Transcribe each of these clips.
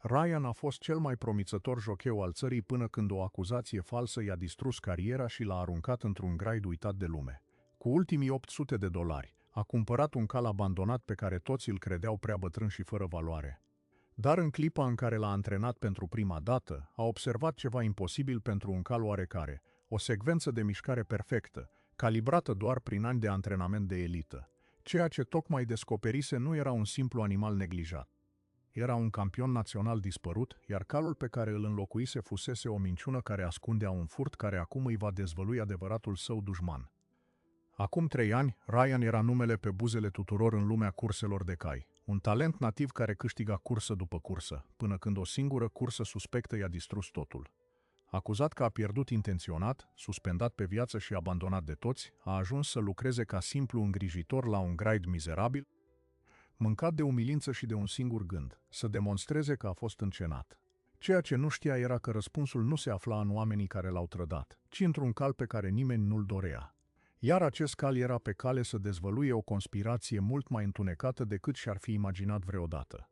Ryan a fost cel mai promițător jocheu al țării până când o acuzație falsă i-a distrus cariera și l-a aruncat într-un graid uitat de lume. Cu ultimii $800, a cumpărat un cal abandonat pe care toți îl credeau prea bătrân și fără valoare. Dar în clipa în care l-a antrenat pentru prima dată, a observat ceva imposibil pentru un cal oarecare, o secvență de mișcare perfectă, calibrată doar prin ani de antrenament de elită. Ceea ce tocmai descoperise nu era un simplu animal neglijat. Era un campion național dispărut, iar calul pe care îl înlocuise fusese o minciună care ascundea un furt care acum îi va dezvălui adevăratul său dușman. Acum 3 ani, Ryan era numele pe buzele tuturor în lumea curselor de cai. Un talent nativ care câștiga cursă după cursă, până când o singură cursă suspectă i-a distrus totul. Acuzat că a pierdut intenționat, suspendat pe viață și abandonat de toți, a ajuns să lucreze ca simplu îngrijitor la un graid mizerabil, mâncat de umilință și de un singur gând, să demonstreze că a fost încenat. Ceea ce nu știa era că răspunsul nu se afla în oamenii care l-au trădat, ci într-un cal pe care nimeni nu-l dorea. Iar acest cal era pe cale să dezvăluie o conspirație mult mai întunecată decât și-ar fi imaginat vreodată.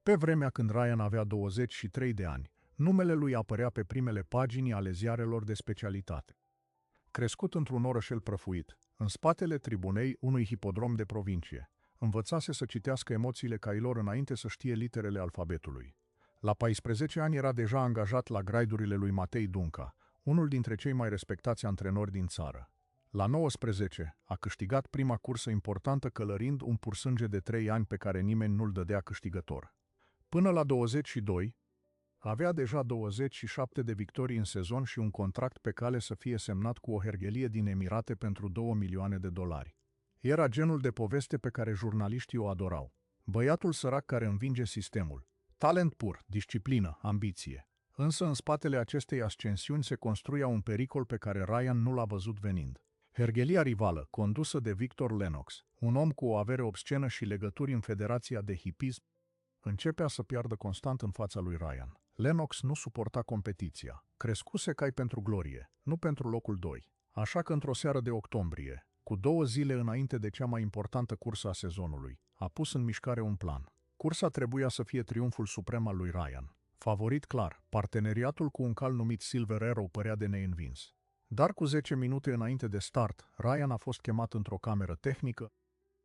Pe vremea când Ryan avea 23 de ani, numele lui apărea pe primele pagini ale ziarelor de specialitate. Crescut într-un orășel prăfuit, în spatele tribunei unui hipodrom de provincie, învățase să citească emoțiile cailor înainte să știe literele alfabetului. La 14 ani era deja angajat la graidurile lui Matei Dunca, unul dintre cei mai respectați antrenori din țară. La 19, a câștigat prima cursă importantă călărind un pursânge de 3 ani pe care nimeni nu-l dădea câștigător. Până la 22, avea deja 27 de victorii în sezon și un contract pe cale să fie semnat cu o herghelie din Emirate pentru $2 milioane. Era genul de poveste pe care jurnaliștii o adorau. Băiatul sărac care învinge sistemul. Talent pur, disciplină, ambiție. Însă în spatele acestei ascensiuni se construia un pericol pe care Ryan nu l-a văzut venind. Herghelia rivală, condusă de Victor Lennox, un om cu o avere obscenă și legături în Federația de Hippism, începea să piardă constant în fața lui Ryan. Lennox nu suporta competiția. Crescuse cai pentru glorie, nu pentru locul 2. Așa că într-o seară de octombrie, cu 2 zile înainte de cea mai importantă cursă a sezonului, a pus în mișcare un plan. Cursa trebuia să fie triumful suprem al lui Ryan. Favorit clar, parteneriatul cu un cal numit Silver Arrow părea de neînvins. Dar cu 10 minute înainte de start, Ryan a fost chemat într-o cameră tehnică,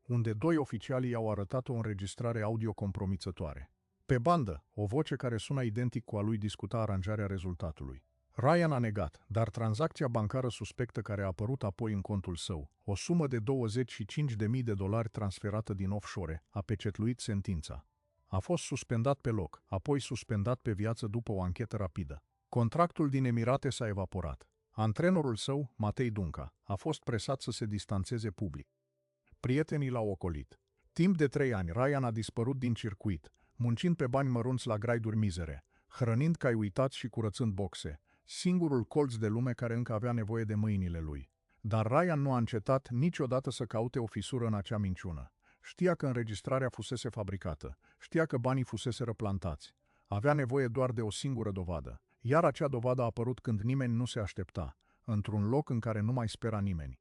unde 2 oficiali i-au arătat o înregistrare audio compromițătoare. Pe bandă, o voce care suna identic cu a lui discuta aranjarea rezultatului. Ryan a negat, dar tranzacția bancară suspectă care a apărut apoi în contul său, o sumă de $25.000 transferată din offshore, a pecetluit sentința. A fost suspendat pe loc, apoi suspendat pe viață după o anchetă rapidă. Contractul din Emirate s-a evaporat. Antrenorul său, Matei Dunca, a fost presat să se distanțeze public. Prietenii l-au ocolit. Timp de 3 ani, Ryan a dispărut din circuit, muncind pe bani mărunți la graiduri mizere, hrănind cai uitați și curățând boxe, singurul colț de lume care încă avea nevoie de mâinile lui. Dar Ryan nu a încetat niciodată să caute o fisură în acea minciună. Știa că înregistrarea fusese fabricată, știa că banii fusese răplantați. Avea nevoie doar de o singură dovadă, iar acea dovadă a apărut când nimeni nu se aștepta, într-un loc în care nu mai spera nimeni.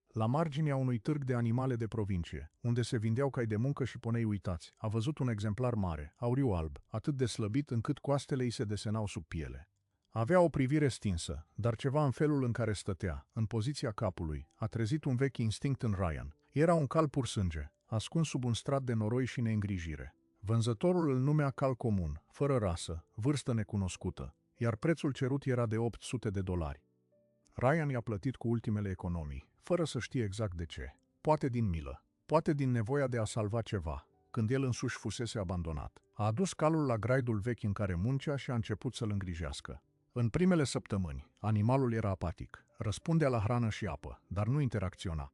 La marginea unui târg de animale de provincie, unde se vindeau cai de muncă și ponei uitați, a văzut un exemplar mare, auriu-alb, atât de slăbit încât coastele îi se desenau sub piele. Avea o privire stinsă, dar ceva în felul în care stătea, în poziția capului, a trezit un vechi instinct în Ryan. Era un cal pur sânge, ascuns sub un strat de noroi și neîngrijire. Vânzătorul îl numea cal comun, fără rasă, vârstă necunoscută, iar prețul cerut era de $800. Ryan i-a plătit cu ultimele economii, fără să știe exact de ce. Poate din milă, poate din nevoia de a salva ceva, când el însuși fusese abandonat. A adus calul la graidul vechi în care muncea și a început să-l îngrijească. În primele săptămâni, animalul era apatic, răspundea la hrană și apă, dar nu interacționa.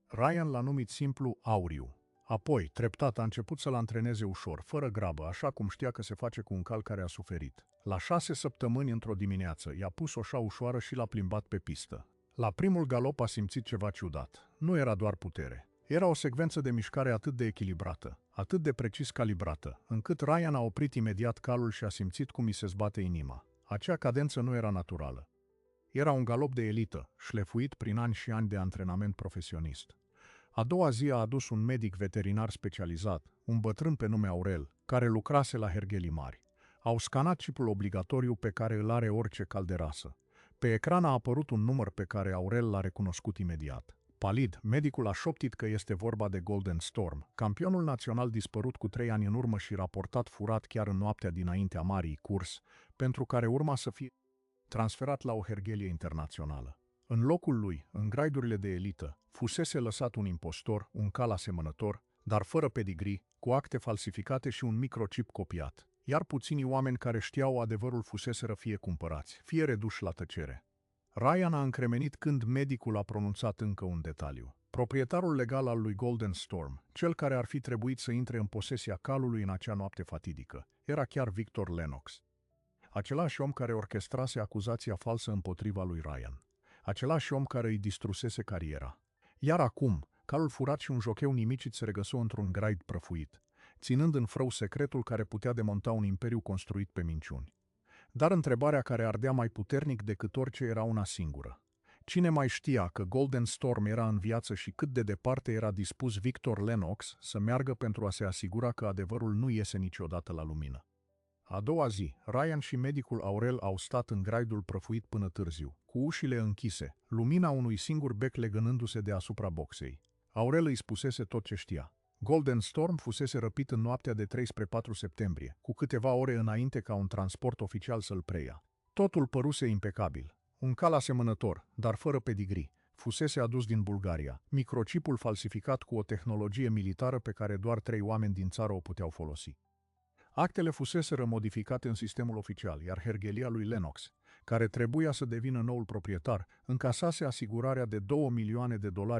Ryan l-a numit simplu Auriu. Apoi, treptat, a început să-l antreneze ușor, fără grabă, așa cum știa că se face cu un cal care a suferit. La 6 săptămâni într-o dimineață, i-a pus o șa ușoară și l-a plimbat pe pistă. La primul galop a simțit ceva ciudat. Nu era doar putere. Era o secvență de mișcare atât de echilibrată, atât de precis calibrată, încât Ryan a oprit imediat calul și a simțit cum îi se zbate inima. Acea cadență nu era naturală. Era un galop de elită, șlefuit prin ani și ani de antrenament profesionist. A doua zi a adus un medic veterinar specializat, un bătrân pe nume Aurel, care lucrase la herghelii mari. Au scanat chipul obligatoriu pe care îl are orice cal de rasă. Pe ecran a apărut un număr pe care Aurel l-a recunoscut imediat. Palid, medicul a șoptit că este vorba de Golden Storm, campionul național dispărut cu 3 ani în urmă și raportat furat chiar în noaptea dinaintea marii curs, pentru care urma să fie transferat la o herghelie internațională. În locul lui, în graidurile de elită, fusese lăsat un impostor, un cal asemănător, dar fără pedigree, cu acte falsificate și un microchip copiat. Iar puținii oameni care știau adevărul fuseseră fie cumpărați, fie reduși la tăcere. Ryan a încremenit când medicul a pronunțat încă un detaliu. Proprietarul legal al lui Golden Storm, cel care ar fi trebuit să intre în posesia calului în acea noapte fatidică, era chiar Victor Lennox. Același om care orchestrase acuzația falsă împotriva lui Ryan. Același om care îi distrusese cariera. Iar acum, calul furat și un jocheu nimicit se regăsau într-un graid prăfuit, ținând în frâu secretul care putea demonta un imperiu construit pe minciuni. Dar întrebarea care ardea mai puternic decât orice era una singură. Cine mai știa că Golden Storm era în viață și cât de departe era dispus Victor Lennox să meargă pentru a se asigura că adevărul nu iese niciodată la lumină? A doua zi, Ryan și medicul Aurel au stat în graidul prăfuit până târziu, cu ușile închise, lumina unui singur bec legănându-se deasupra boxei. Aurel îi spusese tot ce știa. Golden Storm fusese răpit în noaptea de 3 spre 4 septembrie, cu câteva ore înainte ca un transport oficial să-l preia. Totul păruse impecabil. Un cal asemănător, dar fără pedigree, fusese adus din Bulgaria, microchipul falsificat cu o tehnologie militară pe care doar 3 oameni din țară o puteau folosi. Actele fuseseră modificate în sistemul oficial, iar herghelia lui Lennox, care trebuia să devină noul proprietar, încasase asigurarea de $2 milioane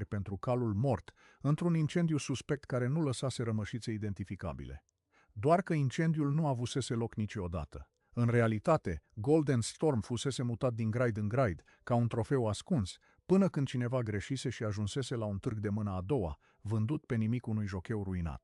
pentru calul mort într-un incendiu suspect care nu lăsase rămășițe identificabile. Doar că incendiul nu avusese loc niciodată. În realitate, Golden Storm fusese mutat din graid în graid, ca un trofeu ascuns, până când cineva greșise și ajunsese la un târg de mâna a doua, vândut pe nimic unui jocheu ruinat.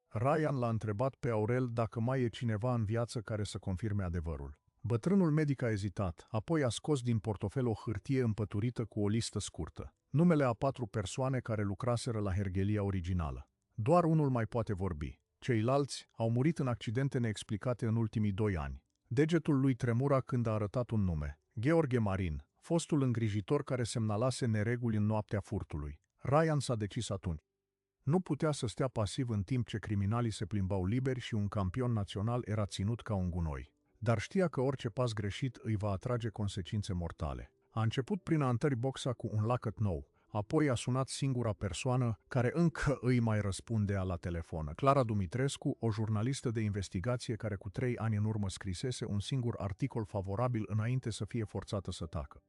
Ryan l-a întrebat pe Aurel dacă mai e cineva în viață care să confirme adevărul. Bătrânul medic a ezitat, apoi a scos din portofel o hârtie împăturită cu o listă scurtă. Numele a 4 persoane care lucraseră la herghelia originală. Doar unul mai poate vorbi. Ceilalți au murit în accidente neexplicate în ultimii 2 ani. Degetul lui tremura când a arătat un nume. Gheorghe Marin, fostul îngrijitor care semnalase nereguli în noaptea furtului. Ryan s-a decis atunci. Nu putea să stea pasiv în timp ce criminalii se plimbau liberi și un campion național era ținut ca un gunoi. Dar știa că orice pas greșit îi va atrage consecințe mortale. A început prin a întări boxa cu un lacăt nou, apoi a sunat singura persoană care încă îi mai răspundea la telefon. Clara Dumitrescu, o jurnalistă de investigație care cu 3 ani în urmă scrisese un singur articol favorabil înainte să fie forțată să tacă.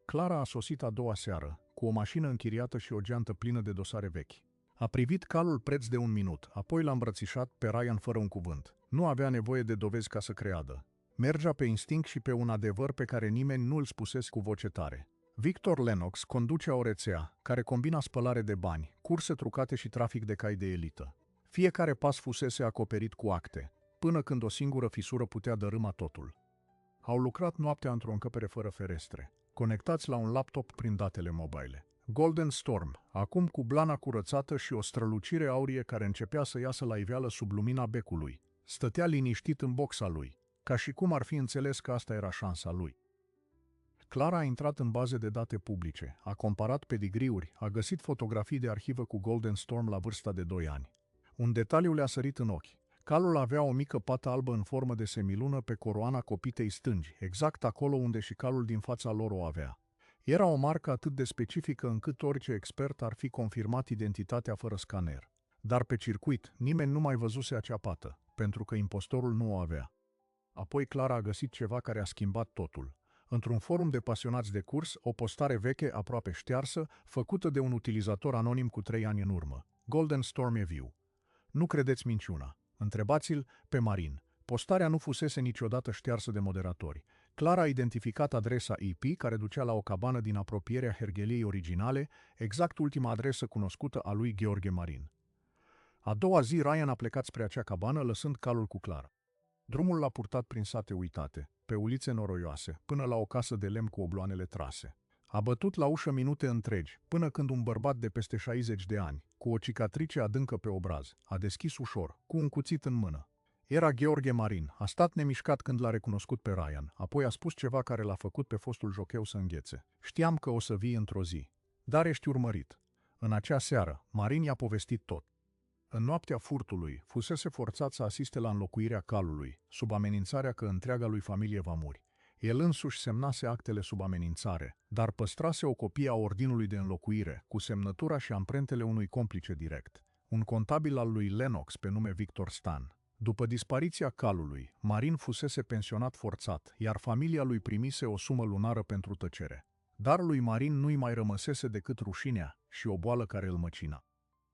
Clara a sosit a doua seară, cu o mașină închiriată și o geantă plină de dosare vechi. A privit calul preț de 1 minut, apoi l-a îmbrățișat pe Ryan fără un cuvânt. Nu avea nevoie de dovezi ca să creadă. Mergea pe instinct și pe un adevăr pe care nimeni nu îl spusese cu voce tare. Victor Lennox conducea o rețea care combina spălare de bani, curse trucate și trafic de cai de elită. Fiecare pas fusese acoperit cu acte, până când o singură fisură putea dărâma totul. Au lucrat noaptea într-o încăpere fără ferestre, conectați la un laptop prin datele mobile. Golden Storm, acum cu blana curățată și o strălucire aurie care începea să iasă la iveală sub lumina becului, stătea liniștit în boxa lui, ca și cum ar fi înțeles că asta era șansa lui. Clara a intrat în baze de date publice, a comparat pedigriuri, a găsit fotografii de arhivă cu Golden Storm la vârsta de 2 ani. Un detaliu le-a sărit în ochi. Calul avea o mică pată albă în formă de semilună pe coroana copitei stângi, exact acolo unde și calul din fața lor o avea. Era o marcă atât de specifică încât orice expert ar fi confirmat identitatea fără scaner. Dar pe circuit, nimeni nu mai văzuse acea pată, pentru că impostorul nu o avea. Apoi Clara a găsit ceva care a schimbat totul. Într-un forum de pasionați de curs, o postare veche, aproape ștearsă, făcută de un utilizator anonim cu 3 ani în urmă. Golden Storm e viu. Nu credeți minciuna. Întrebați-l pe Marin. Postarea nu fusese niciodată ștearsă de moderatori. Clara a identificat adresa IP care ducea la o cabană din apropierea hergheliei originale, exact ultima adresă cunoscută a lui Gheorghe Marin. A doua zi, Ryan a plecat spre acea cabană, lăsând calul cu Clara. Drumul l-a purtat prin sate uitate, pe ulițe noroioase, până la o casă de lemn cu obloanele trase. A bătut la ușă minute întregi, până când un bărbat de peste 60 de ani, cu o cicatrice adâncă pe obraz, a deschis ușor, cu un cuțit în mână. Era Gheorghe Marin. A stat nemișcat când l-a recunoscut pe Ryan, apoi a spus ceva care l-a făcut pe fostul jocheu să înghețe. Știam că o să vii într-o zi. Dar ești urmărit. În acea seară, Marin i-a povestit tot. În noaptea furtului, fusese forțat să asiste la înlocuirea calului, sub amenințarea că întreaga lui familie va muri. El însuși semnase actele sub amenințare, dar păstrase o copie a ordinului de înlocuire, cu semnătura și amprentele unui complice direct, un contabil al lui Lennox pe nume Victor Stan. După dispariția calului, Marin fusese pensionat forțat, iar familia lui primise o sumă lunară pentru tăcere. Dar lui Marin nu-i mai rămăsese decât rușinea și o boală care îl măcina.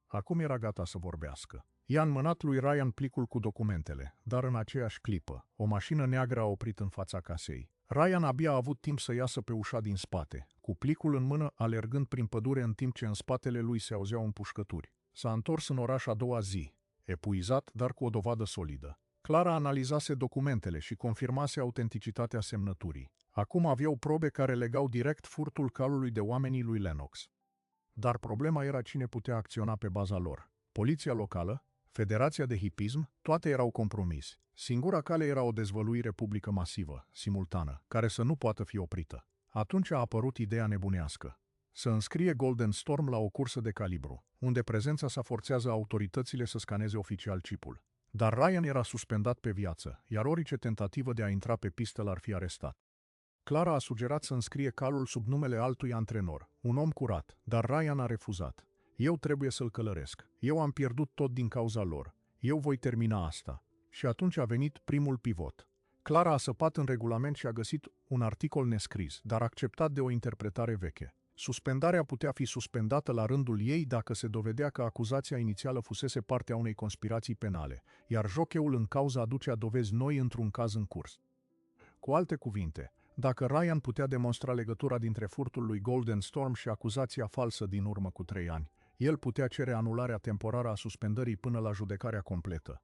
Acum era gata să vorbească. I-a înmânat lui Ryan plicul cu documentele, dar în aceeași clipă, o mașină neagră a oprit în fața casei. Ryan abia a avut timp să iasă pe ușa din spate, cu plicul în mână, alergând prin pădure în timp ce în spatele lui se auzeau împușcături. S-a întors în oraș a doua zi, epuizat, dar cu o dovadă solidă. Clara analizase documentele și confirmase autenticitatea semnăturii. Acum aveau probe care legau direct furtul calului de oamenii lui Lennox. Dar problema era cine putea acționa pe baza lor. Poliția locală, Federația de Hipism, toate erau compromis. Singura cale era o dezvăluire publică masivă, simultană, care să nu poată fi oprită. Atunci a apărut ideea nebunească. Să înscrie Golden Storm la o cursă de calibru, unde prezența sa forțează autoritățile să scaneze oficial chipul. Dar Ryan era suspendat pe viață, iar orice tentativă de a intra pe pistă l-ar fi arestat. Clara a sugerat să înscrie calul sub numele altui antrenor, un om curat, dar Ryan a refuzat. Eu trebuie să-l călăresc. Eu am pierdut tot din cauza lor. Eu voi termina asta. Și atunci a venit primul pivot. Clara a săpat în regulament și a găsit un articol nescris, dar acceptat de o interpretare veche. Suspendarea putea fi suspendată la rândul ei dacă se dovedea că acuzația inițială fusese partea unei conspirații penale, iar jocheul în cauză aducea dovezi noi într-un caz în curs. Cu alte cuvinte, dacă Ryan putea demonstra legătura dintre furtul lui Golden Storm și acuzația falsă din urmă cu 3 ani, el putea cere anularea temporară a suspendării până la judecarea completă.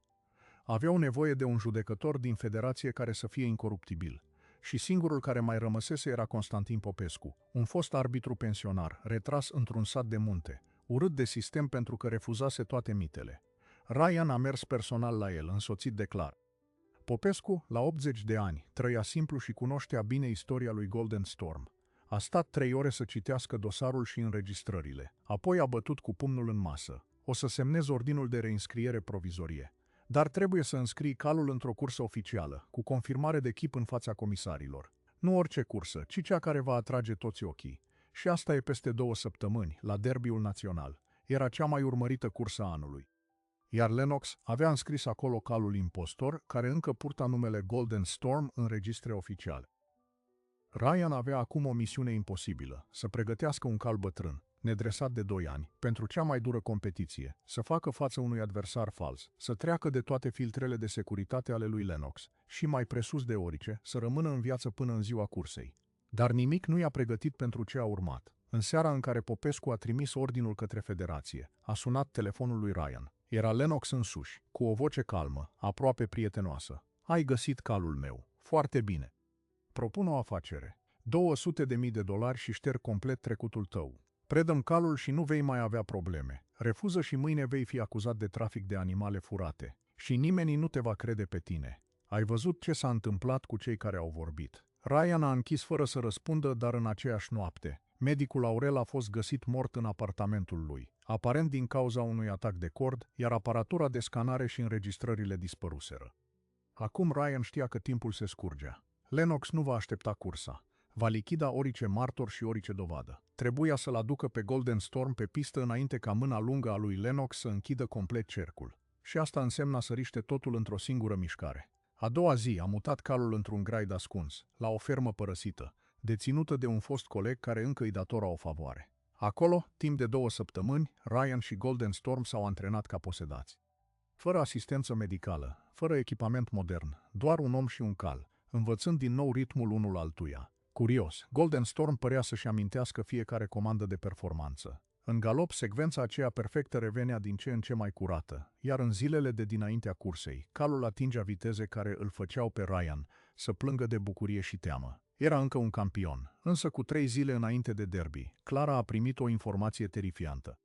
Aveau nevoie de un judecător din federație care să fie incoruptibil. Și singurul care mai rămăsese era Constantin Popescu, un fost arbitru pensionar, retras într-un sat de munte, urât de sistem pentru că refuzase toate mitele. Ryan a mers personal la el, însoțit de Clara. Popescu, la 80 de ani, trăia simplu și cunoștea bine istoria lui Golden Storm. A stat 3 ore să citească dosarul și înregistrările, apoi a bătut cu pumnul în masă. O să semnez ordinul de reinscriere provizorie. Dar trebuie să înscrii calul într-o cursă oficială, cu confirmare de chip în fața comisarilor. Nu orice cursă, ci cea care va atrage toți ochii. Și asta e peste 2 săptămâni, la derbiul național. Era cea mai urmărită cursă a anului. Iar Lennox avea înscris acolo calul impostor, care încă purta numele Golden Storm în registre oficiale. Ryan avea acum o misiune imposibilă, să pregătească un cal bătrân, nedresat de 2 ani, pentru cea mai dură competiție, să facă față unui adversar fals, să treacă de toate filtrele de securitate ale lui Lennox și, mai presus de orice, să rămână în viață până în ziua cursei. Dar nimic nu i-a pregătit pentru ce a urmat. În seara în care Popescu a trimis ordinul către federație, a sunat telefonul lui Ryan. Era Lennox însuși, cu o voce calmă, aproape prietenoasă. Ai găsit calul meu. Foarte bine. Propun o afacere. $200.000 și șterg complet trecutul tău. Predă-mi calul și nu vei mai avea probleme. Refuză și mâine vei fi acuzat de trafic de animale furate. Și nimeni nu te va crede pe tine. Ai văzut ce s-a întâmplat cu cei care au vorbit. Ryan a închis fără să răspundă, dar în aceeași noapte. Medicul Aurel a fost găsit mort în apartamentul lui, aparent din cauza unui atac de cord, iar aparatura de scanare și înregistrările dispăruseră. Acum Ryan știa că timpul se scurgea. Lennox nu va aștepta cursa. Va lichida orice martor și orice dovadă. Trebuia să-l aducă pe Golden Storm pe pistă înainte ca mâna lungă a lui Lennox să închidă complet cercul. Și asta însemna să riște totul într-o singură mișcare. A doua zi a mutat calul într-un graid ascuns, la o fermă părăsită, deținută de un fost coleg care încă îi datora o favoare. Acolo, timp de 2 săptămâni, Ryan și Golden Storm s-au antrenat ca posedați. Fără asistență medicală, fără echipament modern, doar un om și un cal, învățând din nou ritmul unul altuia. Curios, Golden Storm părea să-și amintească fiecare comandă de performanță. În galop, secvența aceea perfectă revenea din ce în ce mai curată, iar în zilele de dinaintea cursei, calul atingea viteze care îl făceau pe Ryan să plângă de bucurie și teamă. Era încă un campion, însă cu 3 zile înainte de derby, Clara a primit o informație terifiantă.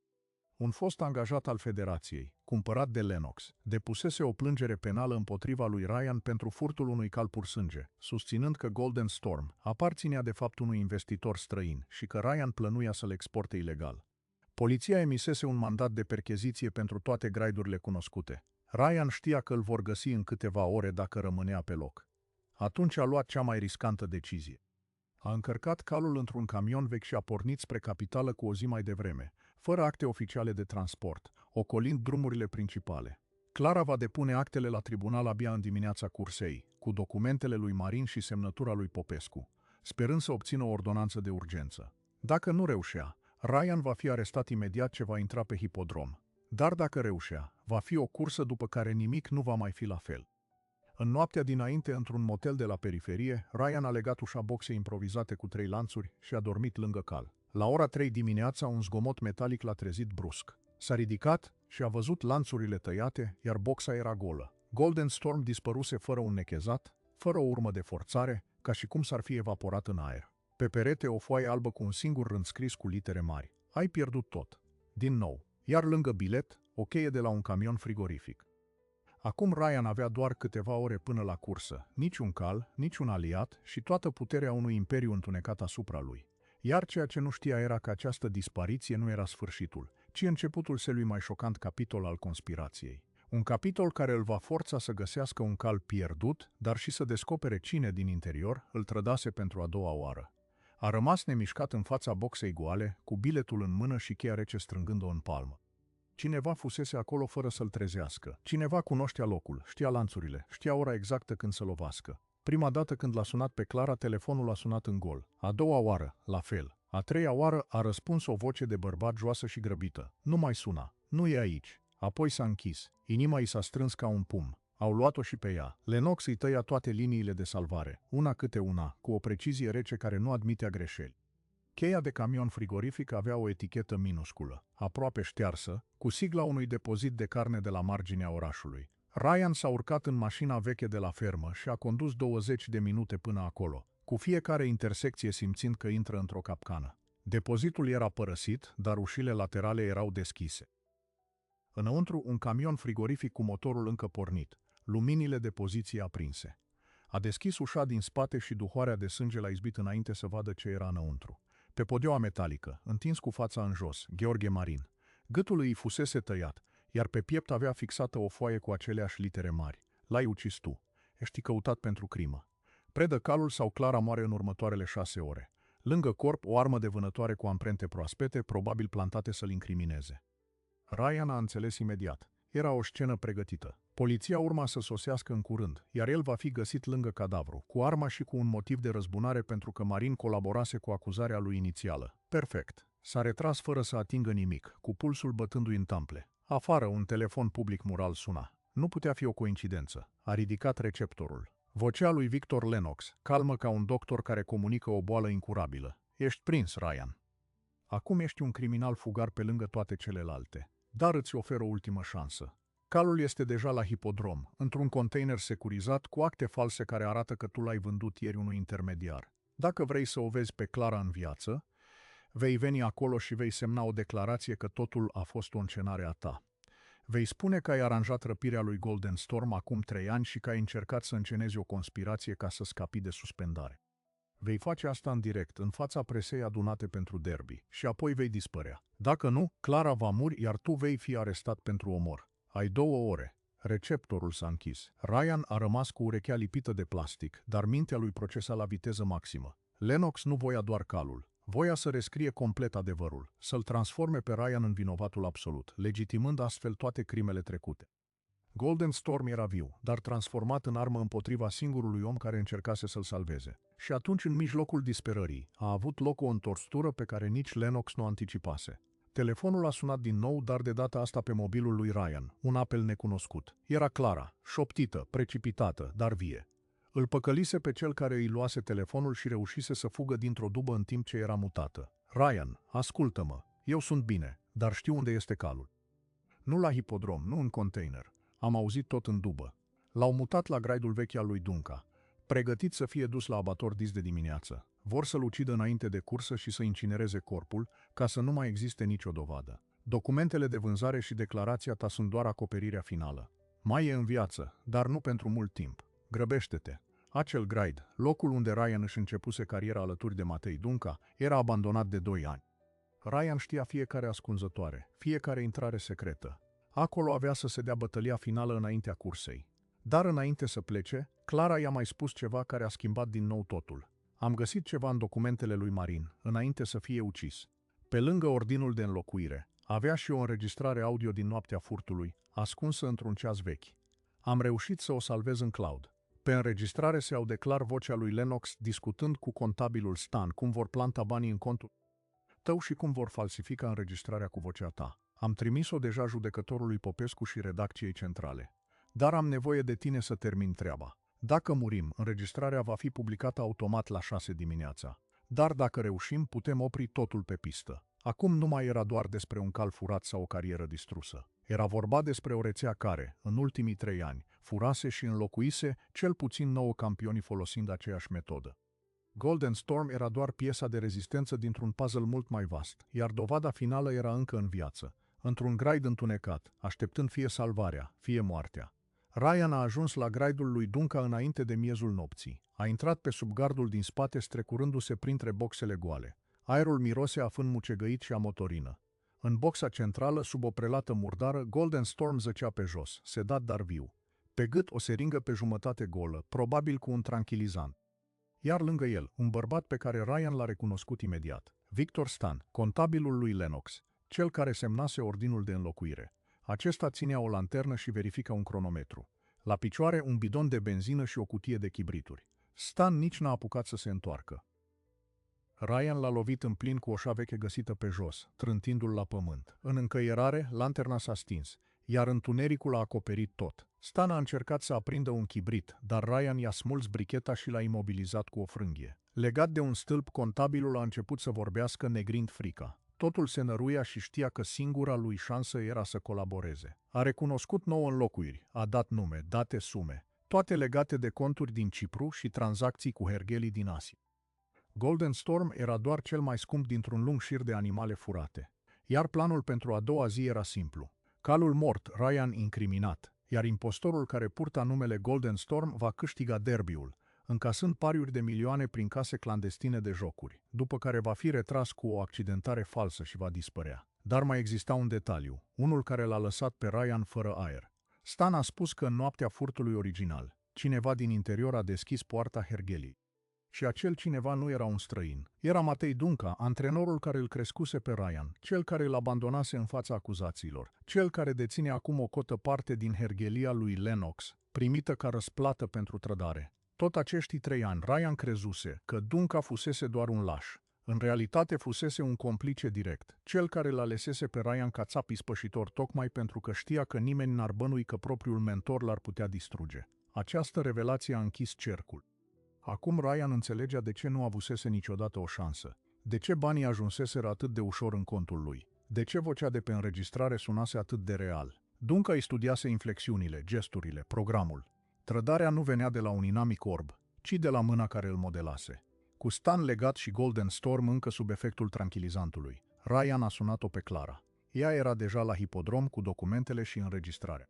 Un fost angajat al Federației, cumpărat de Lennox, depusese o plângere penală împotriva lui Ryan pentru furtul unui cal pur sânge, susținând că Golden Storm aparținea de fapt unui investitor străin și că Ryan plănuia să-l exporte ilegal. Poliția emisese un mandat de percheziție pentru toate graidurile cunoscute. Ryan știa că îl vor găsi în câteva ore dacă rămânea pe loc. Atunci a luat cea mai riscantă decizie. A încărcat calul într-un camion vechi și a pornit spre capitală cu o zi mai devreme, fără acte oficiale de transport, ocolind drumurile principale. Clara va depune actele la tribunal abia în dimineața cursei, cu documentele lui Marin și semnătura lui Popescu, sperând să obțină o ordonanță de urgență. Dacă nu reușea, Ryan va fi arestat imediat ce va intra pe hipodrom. Dar dacă reușea, va fi o cursă după care nimic nu va mai fi la fel. În noaptea dinainte, într-un motel de la periferie, Ryan a legat ușa boxei improvizate cu 3 lanțuri și a dormit lângă cal. La ora 3 dimineața, un zgomot metalic l-a trezit brusc. S-a ridicat și a văzut lanțurile tăiate, iar boxa era golă. Golden Storm dispăruse fără un nechezat, fără o urmă de forțare, ca și cum s-ar fi evaporat în aer. Pe perete o foaie albă cu un singur rând scris cu litere mari. Ai pierdut tot. Din nou. Iar lângă bilet, o cheie de la un camion frigorific. Acum Ryan avea doar câteva ore până la cursă, niciun cal, niciun aliat și toată puterea unui imperiu întunecat asupra lui. Iar ceea ce nu știa era că această dispariție nu era sfârșitul, ci începutul celui mai șocant capitol al conspirației. Un capitol care îl va forța să găsească un cal pierdut, dar și să descopere cine din interior îl trădase pentru a doua oară. A rămas nemișcat în fața boxei goale, cu biletul în mână și cheia rece strângând-o în palmă. Cineva fusese acolo fără să-l trezească. Cineva cunoștea locul, știa lanțurile, știa ora exactă când să lovească. Prima dată când l-a sunat pe Clara, telefonul a sunat în gol. A doua oară, la fel. A treia oară a răspuns o voce de bărbat joasă și grăbită. Nu mai suna. Nu e aici. Apoi s-a închis. Inima i s-a strâns ca un pumn. Au luat-o și pe ea. Lennox îi tăia toate liniile de salvare, una câte una, cu o precizie rece care nu admitea greșeli. Cheia de camion frigorific avea o etichetă minusculă, aproape ștearsă, cu sigla unui depozit de carne de la marginea orașului. Ryan s-a urcat în mașina veche de la fermă și a condus 20 de minute până acolo, cu fiecare intersecție simțind că intră într-o capcană. Depozitul era părăsit, dar ușile laterale erau deschise. Înăuntru, un camion frigorific cu motorul încă pornit, luminile de poziție aprinse. A deschis ușa din spate și duhoarea de sânge l-a izbit înainte să vadă ce era înăuntru. Pe podeaua metalică, întins cu fața în jos, Gheorghe Marin. Gâtul îi fusese tăiat, iar pe piept avea fixată o foaie cu aceleași litere mari. L-ai ucis tu. Ești căutat pentru crimă. Predă calul sau Clara moare în următoarele 6 ore. Lângă corp, o armă de vânătoare cu amprente proaspete, probabil plantate să-l incrimineze. Ryan a înțeles imediat. Era o scenă pregătită. Poliția urma să sosească în curând, iar el va fi găsit lângă cadavru, cu arma și cu un motiv de răzbunare pentru că Marin colaborase cu acuzarea lui inițială. Perfect. S-a retras fără să atingă nimic, cu pulsul bătându-i în tample. Afară, un telefon public mural suna. Nu putea fi o coincidență. A ridicat receptorul. Vocea lui Victor Lennox, calmă ca un doctor care comunică o boală incurabilă. Ești prins, Ryan. Acum ești un criminal fugar pe lângă toate celelalte. Dar îți ofer o ultimă șansă. Calul este deja la hipodrom, într-un container securizat cu acte false care arată că tu l-ai vândut ieri unui intermediar. Dacă vrei să o vezi pe Clara în viață, vei veni acolo și vei semna o declarație că totul a fost o încenare a ta. Vei spune că ai aranjat răpirea lui Golden Storm acum 3 ani și că ai încercat să încenezi o conspirație ca să scapi de suspendare. Vei face asta în direct, în fața presei adunate pentru derby, și apoi vei dispărea. Dacă nu, Clara va muri, iar tu vei fi arestat pentru omor. Ai 2 ore. Receptorul s-a închis. Ryan a rămas cu urechea lipită de plastic, dar mintea lui procesa la viteză maximă. Lennox nu voia doar calul. Voia să rescrie complet adevărul, să-l transforme pe Ryan în vinovatul absolut, legitimând astfel toate crimele trecute. Golden Storm era viu, dar transformat în armă împotriva singurului om care încercase să-l salveze. Și atunci, în mijlocul disperării, a avut loc o întorstură pe care nici Lennox nu anticipase. Telefonul a sunat din nou, dar de data asta pe mobilul lui Ryan, un apel necunoscut. Era Clara, șoptită, precipitată, dar vie. Îl păcălise pe cel care îi luase telefonul și reușise să fugă dintr-o dubă în timp ce era mutată. Ryan, ascultă-mă, eu sunt bine, dar știu unde este calul. Nu la hipodrom, nu în container. Am auzit tot în dubă. L-au mutat la graidul vechi al lui Dunca, pregătit să fie dus la abator dis de dimineață. Vor să-l ucidă înainte de cursă și să incinereze corpul, ca să nu mai existe nicio dovadă. Documentele de vânzare și declarația ta sunt doar acoperirea finală. Mai e în viață, dar nu pentru mult timp. Grăbește-te! Acel graid, locul unde Ryan își începuse cariera alături de Matei Dunca, era abandonat de 2 ani. Ryan știa fiecare ascunzătoare, fiecare intrare secretă. Acolo avea să se dea bătălia finală înaintea cursei. Dar înainte să plece, Clara i-a mai spus ceva care a schimbat din nou totul. Am găsit ceva în documentele lui Marin, înainte să fie ucis. Pe lângă ordinul de înlocuire, avea și o înregistrare audio din noaptea furtului, ascunsă într-un ceas vechi. Am reușit să o salvez în cloud. Pe înregistrare se aude clar vocea lui Lennox discutând cu contabilul Stan cum vor planta banii în contul tău și cum vor falsifica înregistrarea cu vocea ta. Am trimis-o deja judecătorului Popescu și redacției centrale. Dar am nevoie de tine să termin treaba. Dacă murim, înregistrarea va fi publicată automat la 6 dimineața. Dar dacă reușim, putem opri totul pe pistă. Acum nu mai era doar despre un cal furat sau o carieră distrusă. Era vorba despre o rețea care, în ultimii 3 ani, furase și înlocuise cel puțin 9 campioni folosind aceeași metodă. Golden Storm era doar piesa de rezistență dintr-un puzzle mult mai vast, iar dovada finală era încă în viață, într-un graid întunecat, așteptând fie salvarea, fie moartea. Ryan a ajuns la graidul lui Dunca înainte de miezul nopții. A intrat pe sub gardul din spate strecurându-se printre boxele goale. Aerul mirose a fân mucegăit și a motorină. În boxa centrală, sub o prelată murdară, Golden Storm zăcea pe jos, sedat dar viu. Pe gât o seringă pe jumătate golă, probabil cu un tranquilizant. Iar lângă el, un bărbat pe care Ryan l-a recunoscut imediat. Victor Stan, contabilul lui Lennox, cel care semnase ordinul de înlocuire. Acesta ținea o lanternă și verifica un cronometru. La picioare, un bidon de benzină și o cutie de chibrituri. Stan nici n-a apucat să se întoarcă. Ryan l-a lovit în plin cu o șa veche găsită pe jos, trântindu-l la pământ. În încăierare, lanterna s-a stins, iar întunericul a acoperit tot. Stan a încercat să aprindă un chibrit, dar Ryan i-a smuls bricheta și l-a imobilizat cu o frânghie. Legat de un stâlp, contabilul a început să vorbească negrind frica. Totul se năruia și știa că singura lui șansă era să colaboreze. A recunoscut 9 înlocuiri, a dat nume, date, sume, toate legate de conturi din Cipru și tranzacții cu herghelii din Asia. Golden Storm era doar cel mai scump dintr-un lung șir de animale furate. Iar planul pentru a doua zi era simplu. Calul mort, Ryan incriminat, iar impostorul care purta numele Golden Storm va câștiga derbiul, încasând pariuri de milioane prin case clandestine de jocuri, după care va fi retras cu o accidentare falsă și va dispărea. Dar mai exista un detaliu, unul care l-a lăsat pe Ryan fără aer. Stan a spus că în noaptea furtului original, cineva din interior a deschis poarta herghelii. Și acel cineva nu era un străin. Era Matei Dunca, antrenorul care îl crescuse pe Ryan, cel care îl abandonase în fața acuzațiilor, cel care deține acum o cotă parte din herghelia lui Lennox, primită ca răsplată pentru trădare. Tot acești 3 ani, Ryan crezuse că Dunca fusese doar un laș. În realitate fusese un complice direct, cel care l-a lăsese pe Ryan ca țap ispășitor tocmai pentru că știa că nimeni n-ar bănui că propriul mentor l-ar putea distruge. Această revelație a închis cercul. Acum Ryan înțelegea de ce nu avusese niciodată o șansă, de ce banii ajunseseră atât de ușor în contul lui, de ce vocea de pe înregistrare sunase atât de real. Dunca îi studiase inflexiunile, gesturile, programul. Trădarea nu venea de la un inamic orb, ci de la mâna care îl modelase. Cu Stan legat și Golden Storm încă sub efectul tranquilizantului, Ryan a sunat-o pe Clara. Ea era deja la hipodrom cu documentele și înregistrarea.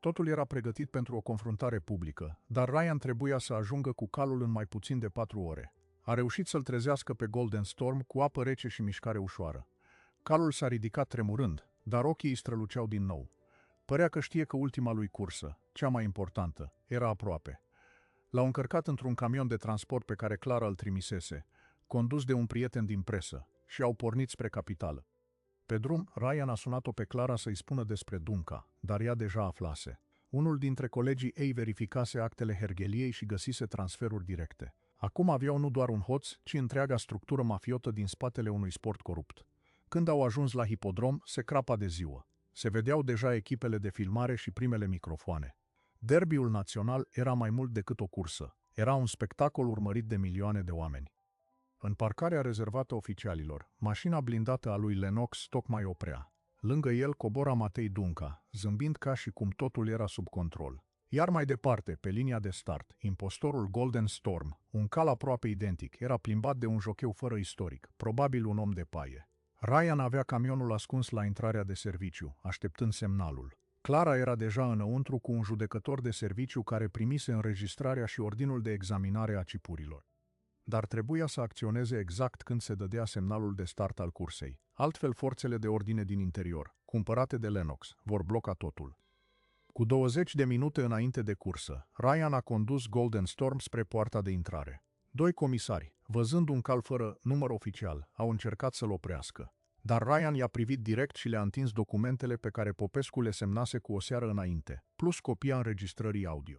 Totul era pregătit pentru o confruntare publică, dar Ryan trebuia să ajungă cu calul în mai puțin de 4 ore. A reușit să-l trezească pe Golden Storm cu apă rece și mișcare ușoară. Calul s-a ridicat tremurând, dar ochii îi străluceau din nou. Părea că știe că ultima lui cursă, cea mai importantă, era aproape. L-au încărcat într-un camion de transport pe care Clara îl trimisese, condus de un prieten din presă, și au pornit spre capitală. Pe drum, Ryan a sunat-o pe Clara să-i spună despre Dunca, dar ea deja aflase. Unul dintre colegii ei verificase actele hergheliei și găsise transferuri directe. Acum aveau nu doar un hoț, ci întreaga structură mafiotă din spatele unui sport corupt. Când au ajuns la hipodrom, se crapa de ziua. Se vedeau deja echipele de filmare și primele microfoane. Derbiul național era mai mult decât o cursă. Era un spectacol urmărit de milioane de oameni. În parcarea rezervată oficialilor, mașina blindată a lui Lennox tocmai oprea. Lângă el cobora Matei Dunca, zâmbind ca și cum totul era sub control. Iar mai departe, pe linia de start, impostorul Golden Storm, un cal aproape identic, era plimbat de un jocheu fără istoric, probabil un om de paie. Ryan avea camionul ascuns la intrarea de serviciu, așteptând semnalul. Clara era deja înăuntru cu un judecător de serviciu care primise înregistrarea și ordinul de examinare a cipurilor. Dar trebuia să acționeze exact când se dădea semnalul de start al cursei. Altfel, forțele de ordine din interior, cumpărate de Lennox, vor bloca totul. Cu 20 de minute înainte de cursă, Ryan a condus Golden Storm spre poarta de intrare. Doi comisari, văzând un cal fără număr oficial, au încercat să-l oprească. Dar Ryan i-a privit direct și le-a întins documentele pe care Popescu le semnase cu o seară înainte, plus copia înregistrării audio.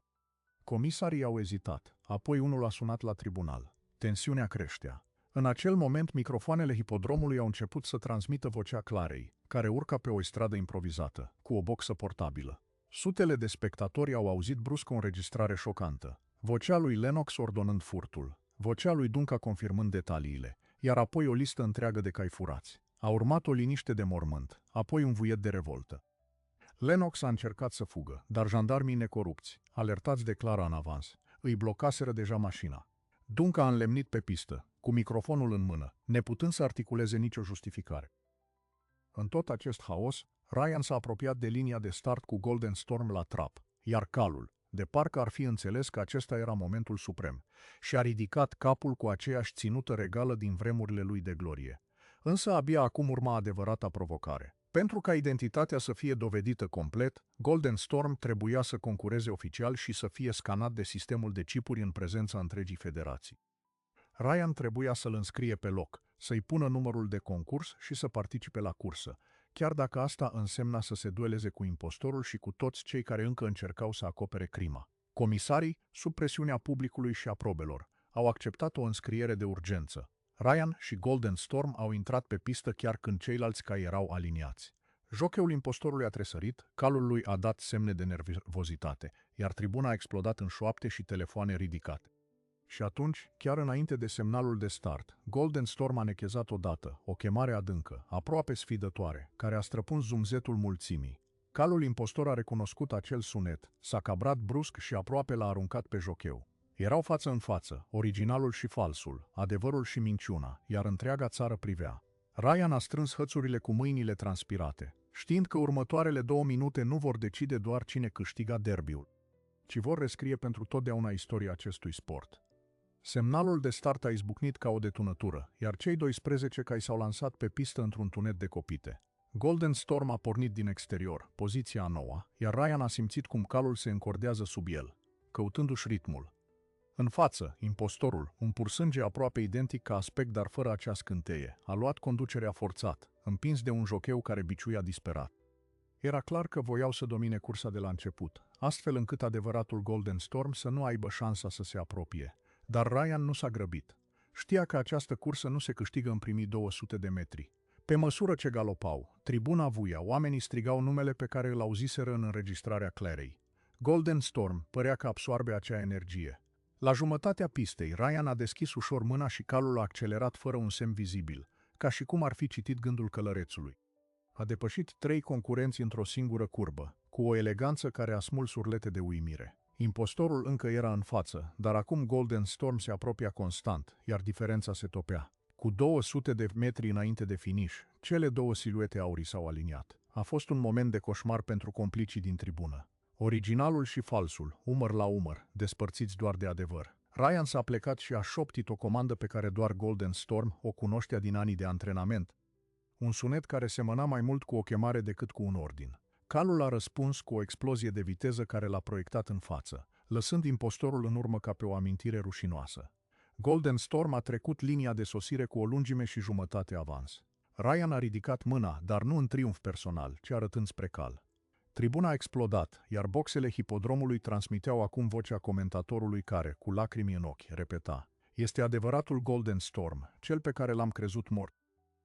Comisarii au ezitat, apoi unul a sunat la tribunal. Tensiunea creștea. În acel moment, microfoanele hipodromului au început să transmită vocea Clarei, care urca pe o stradă improvizată, cu o boxă portabilă. Sutele de spectatori au auzit brusc o înregistrare șocantă. Vocea lui Lennox ordonând furtul, vocea lui Dunca confirmând detaliile, iar apoi o listă întreagă de cai furați. A urmat o liniște de mormânt, apoi un vuiet de revoltă. Lennox a încercat să fugă, dar jandarmii necorupți, alertați de Clara în avans, îi blocaseră deja mașina. Dunca a înlemnit pe pistă, cu microfonul în mână, neputând să articuleze nicio justificare. În tot acest haos, Ryan s-a apropiat de linia de start cu Golden Storm la trap, iar calul, de parcă ar fi înțeles că acesta era momentul suprem, și-a ridicat capul cu aceeași ținută regală din vremurile lui de glorie. Însă abia acum urma adevărata provocare. Pentru ca identitatea să fie dovedită complet, Golden Storm trebuia să concureze oficial și să fie scanat de sistemul de chipuri în prezența întregii federații. Ryan trebuia să-l înscrie pe loc, să-i pună numărul de concurs și să participe la cursă, chiar dacă asta însemna să se dueleze cu impostorul și cu toți cei care încă încercau să acopere crima. Comisarii, sub presiunea publicului și a probelor, au acceptat o înscriere de urgență. Ryan și Golden Storm au intrat pe pistă chiar când ceilalți cai erau aliniați. Jocheul impostorului a tresărit, calul lui a dat semne de nervozitate, iar tribuna a explodat în șoapte și telefoane ridicate. Și atunci, chiar înainte de semnalul de start, Golden Storm a nechezat odată, o chemare adâncă, aproape sfidătoare, care a străpuns zumzetul mulțimii. Calul impostor a recunoscut acel sunet, s-a cabrat brusc și aproape l-a aruncat pe jocheu. Erau față în față, originalul și falsul, adevărul și minciuna, iar întreaga țară privea. Ryan a strâns hățurile cu mâinile transpirate, știind că următoarele 2 minute nu vor decide doar cine câștiga derbiul, ci vor rescrie pentru totdeauna istoria acestui sport. Semnalul de start a izbucnit ca o detunătură, iar cei 12 cai s-au lansat pe pistă într-un tunet de copite. Golden Storm a pornit din exterior, poziția a noua, iar Ryan a simțit cum calul se încordează sub el, căutându-și ritmul. În față, impostorul, un pursânge aproape identic ca aspect, dar fără acea scânteie, a luat conducerea forțat, împins de un jocheu care biciuia disperat. Era clar că voiau să domine cursa de la început, astfel încât adevăratul Golden Storm să nu aibă șansa să se apropie. Dar Ryan nu s-a grăbit. Știa că această cursă nu se câștigă în primii 200 de metri. Pe măsură ce galopau, tribuna vuia, oamenii strigau numele pe care îl auziseră în înregistrarea Clarei. Golden Storm părea că absoarbe acea energie. La jumătatea pistei, Ryan a deschis ușor mâna și calul a accelerat fără un semn vizibil, ca și cum ar fi citit gândul călărețului. A depășit 3 concurenți într-o singură curbă, cu o eleganță care a smuls urlete de uimire. Impostorul încă era în față, dar acum Golden Storm se apropia constant, iar diferența se topea. Cu 200 de metri înainte de finish, cele 2 siluete aurii s-au aliniat. A fost un moment de coșmar pentru complicii din tribună. Originalul și falsul, umăr la umăr, despărțiți doar de adevăr. Ryan s-a plecat și a șoptit o comandă pe care doar Golden Storm o cunoștea din anii de antrenament. Un sunet care semăna mai mult cu o chemare decât cu un ordin. Calul a răspuns cu o explozie de viteză care l-a proiectat în față, lăsând impostorul în urmă ca pe o amintire rușinoasă. Golden Storm a trecut linia de sosire cu o lungime și jumătate avans. Ryan a ridicat mâna, dar nu în triumf personal, ci arătând spre cal. Tribuna a explodat, iar boxele hipodromului transmiteau acum vocea comentatorului care, cu lacrimi în ochi, repeta: "Este adevăratul Golden Storm, cel pe care l-am crezut mort.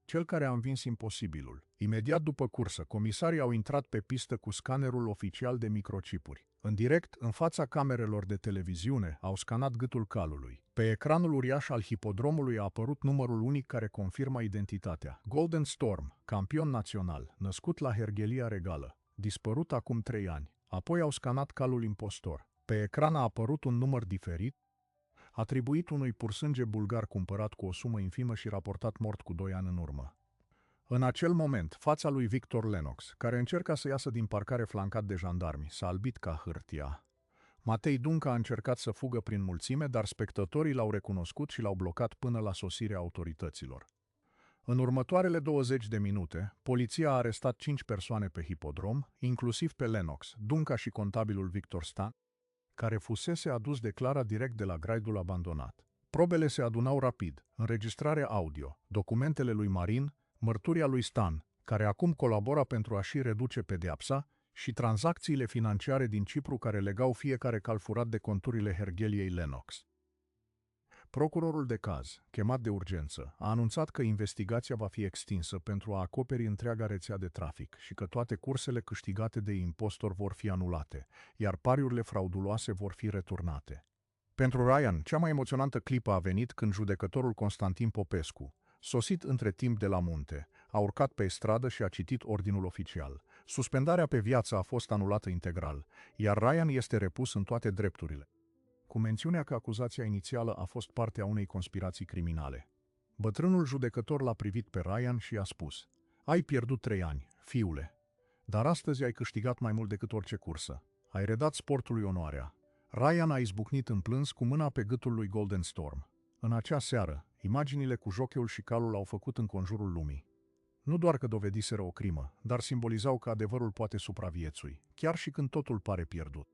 Cel care a învins imposibilul." Imediat după cursă, comisarii au intrat pe pistă cu scanerul oficial de microchipuri. În direct, în fața camerelor de televiziune, au scanat gâtul calului. Pe ecranul uriaș al hipodromului a apărut numărul unic care confirmă identitatea. Golden Storm, campion național, născut la Herghelia Regală, dispărut acum 3 ani. Apoi au scanat calul impostor. Pe ecran a apărut un număr diferit, atribuit unui pursânge bulgar cumpărat cu o sumă infimă și raportat mort cu 2 ani în urmă. În acel moment, fața lui Victor Lennox, care încerca să iasă din parcare flancat de jandarmi, s-a albit ca hârtia. Matei Dunca a încercat să fugă prin mulțime, dar spectatorii l-au recunoscut și l-au blocat până la sosirea autorităților. În următoarele 20 de minute, poliția a arestat 5 persoane pe hipodrom, inclusiv pe Lennox, Dunca și contabilul Victor Stan, care fusese adus de Clara direct de la graidul abandonat. Probele se adunau rapid, înregistrarea audio, documentele lui Marin, mărturia lui Stan, care acum colabora pentru a-și reduce pedeapsa, și tranzacțiile financiare din Cipru care legau fiecare cal furat de conturile Hergheliei Lennox. Procurorul de caz, chemat de urgență, a anunțat că investigația va fi extinsă pentru a acoperi întreaga rețea de trafic și că toate cursele câștigate de impostor vor fi anulate, iar pariurile frauduloase vor fi returnate. Pentru Ryan, cea mai emoționantă clipă a venit când judecătorul Constantin Popescu, sosit între timp de la munte, a urcat pe stradă și a citit ordinul oficial. Suspendarea pe viață a fost anulată integral, iar Ryan este repus în toate drepturile, cu mențiunea că acuzația inițială a fost parte a unei conspirații criminale. Bătrânul judecător l-a privit pe Ryan și a spus: "Ai pierdut 3 ani, fiule, dar astăzi ai câștigat mai mult decât orice cursă. Ai redat sportului onoarea." Ryan a izbucnit în plâns cu mâna pe gâtul lui Golden Storm. În acea seară, imaginile cu jocheul și calul au făcut înconjurul lumii. Nu doar că dovediseră o crimă, dar simbolizau că adevărul poate supraviețui, chiar și când totul pare pierdut.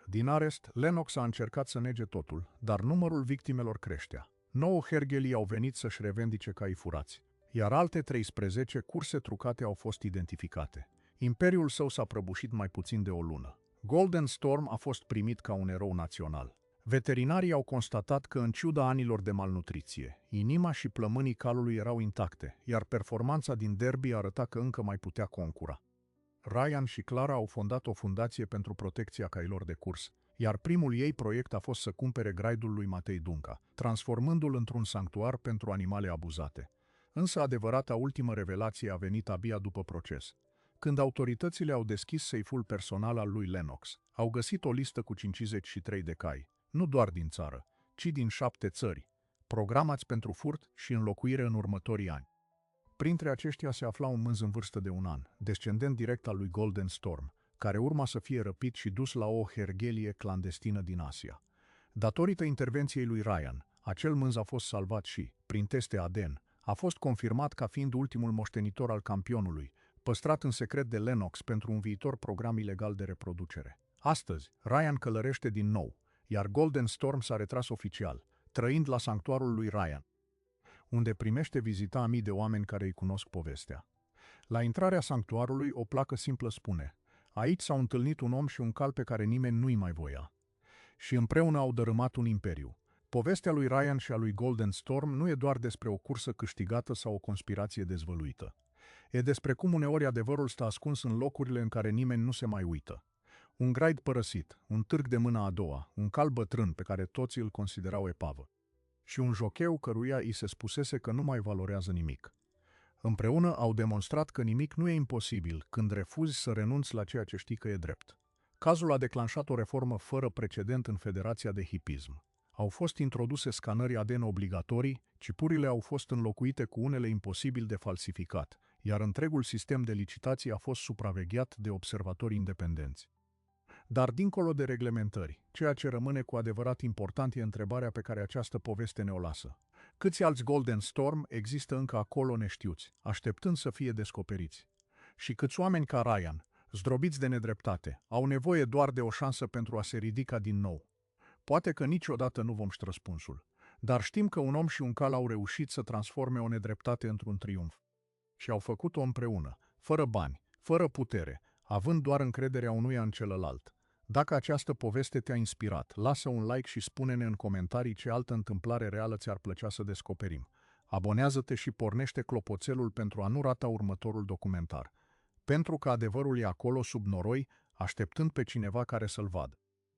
Din arest, Lennox a încercat să nege totul, dar numărul victimelor creștea. 9 herghelii au venit să-și revendice caii furați, iar alte 13 curse trucate au fost identificate. Imperiul său s-a prăbușit mai puțin de o lună. Golden Storm a fost primit ca un erou național. Veterinarii au constatat că, în ciuda anilor de malnutriție, inima și plămânii calului erau intacte, iar performanța din derby arăta că încă mai putea concura. Ryan și Clara au fondat o fundație pentru protecția cailor de curs, iar primul ei proiect a fost să cumpere graidul lui Matei Dunca, transformându-l într-un sanctuar pentru animale abuzate. Însă adevărata ultimă revelație a venit abia după proces. Când autoritățile au deschis seiful personal al lui Lennox, au găsit o listă cu 53 de cai, nu doar din țară, ci din 7 țări, programați pentru furt și înlocuire în următorii ani. Printre aceștia se afla un mânz în vârstă de 1 an, descendent direct al lui Golden Storm, care urma să fie răpit și dus la o herghelie clandestină din Asia. Datorită intervenției lui Ryan, acel mânz a fost salvat și, prin teste ADN, a fost confirmat ca fiind ultimul moștenitor al campionului, păstrat în secret de Lennox pentru un viitor program ilegal de reproducere. Astăzi, Ryan călărește din nou, iar Golden Storm s-a retras oficial, trăind la sanctuarul lui Ryan, unde primește vizita a mii de oameni care îi cunosc povestea. La intrarea sanctuarului, o placă simplă spune: "Aici s-au întâlnit un om și un cal pe care nimeni nu-i mai voia. Și împreună au dărâmat un imperiu." Povestea lui Ryan și a lui Golden Storm nu e doar despre o cursă câștigată sau o conspirație dezvăluită. E despre cum uneori adevărul stă ascuns în locurile în care nimeni nu se mai uită. Un graid părăsit, un târg de mâna a doua, un cal bătrân pe care toți îl considerau epavă și un jocheu căruia îi se spusese că nu mai valorează nimic. Împreună au demonstrat că nimic nu e imposibil când refuzi să renunți la ceea ce știi că e drept. Cazul a declanșat o reformă fără precedent în Federația de Hipism. Au fost introduse scanări ADN obligatorii, cipurile au fost înlocuite cu unele imposibil de falsificat, iar întregul sistem de licitații a fost supravegheat de observatori independenți. Dar dincolo de reglementări, ceea ce rămâne cu adevărat important e întrebarea pe care această poveste ne-o lasă. Câți alți Golden Storm există încă acolo neștiuți, așteptând să fie descoperiți? Și câți oameni ca Ryan, zdrobiți de nedreptate, au nevoie doar de o șansă pentru a se ridica din nou? Poate că niciodată nu vom ști răspunsul, dar știm că un om și un cal au reușit să transforme o nedreptate într-un triumf. Și au făcut-o împreună, fără bani, fără putere, având doar încrederea unuia în celălalt. Dacă această poveste te-a inspirat, lasă un like și spune-ne în comentarii ce altă întâmplare reală ți-ar plăcea să descoperim. Abonează-te și pornește clopoțelul pentru a nu rata următorul documentar. Pentru că adevărul e acolo sub noroi, așteptând pe cineva care să-l vadă.